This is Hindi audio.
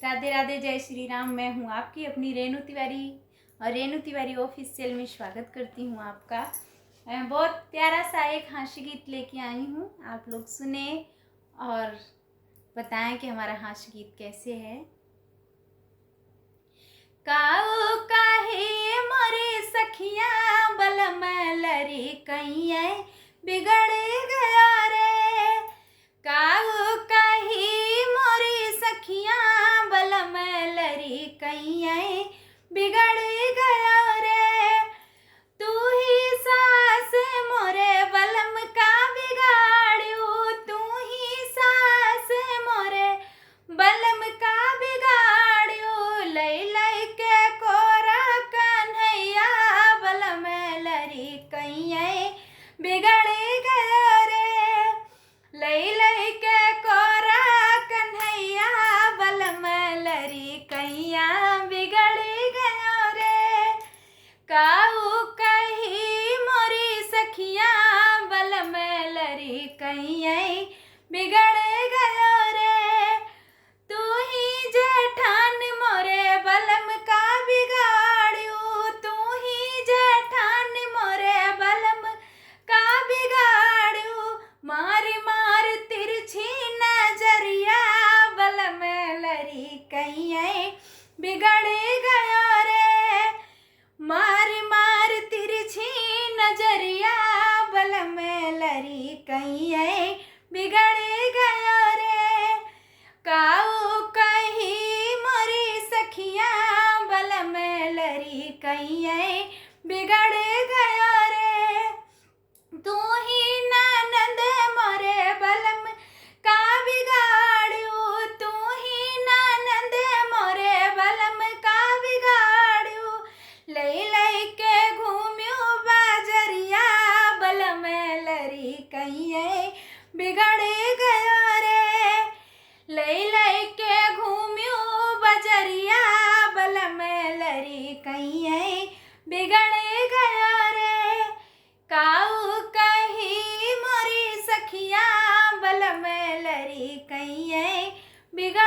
राधे राधे, जय श्री राम। मैं हूँ आपकी अपनी रेणु तिवारी और रेणु तिवारी ऑफिशियल में स्वागत करती हूँ आपका। बहुत प्यारा सा एक हास्य गीत लेके आई हूँ, आप लोग सुने और बताएं कि हमारा हास्य गीत कैसे है। काऊ काहे मोरे सखिया बलम लरी कहिए बिगड़ गया रे। काऊ काहे मोरे सखिया बलम लरी कहिए बिगड़ गया रे। तू ही सास मोरे बलम का बिगाड़ू, तू ही सास मोरे बलम का बिगाड़ू। लई लई के कोरा कन्हैया बलम लरी कहिए बिगड़ गया रे। लई लई के कोरा कन्हैया बलम लरी कहिया बिगड़ गया रे। काऊ कही मोरी सखिया बलम लरी कहिए बिगड़ गया रे। तू ही जेठान मोरे बलम का बिगाड़ू, तू ही जेठान मोरे बलम का बिगाड़ू। मार मार तिरछी नजरिया बलम लरी कहिए बिगड़ गया रे। मार मार तिरछी नजरिया बलम लरी कहिए बिगड़ गया रे। काऊ कही मोरी सखिया बलम लरी कहिए बिगड़ गया रे। तू ही ननद मोरे बलम का बिगाड़ू, तू ही ननद मोरे बलम का बिगाड़ू। लई लई के घूम्यू बाजरिया बलम लरी कहिए बिगड़ गया रे। लई लई के घूम्यू बजरिया बलम लरी कहिए बिगड़ गया रे। काऊ कही मोरी सखिया बलम लरी कहिए बिगड़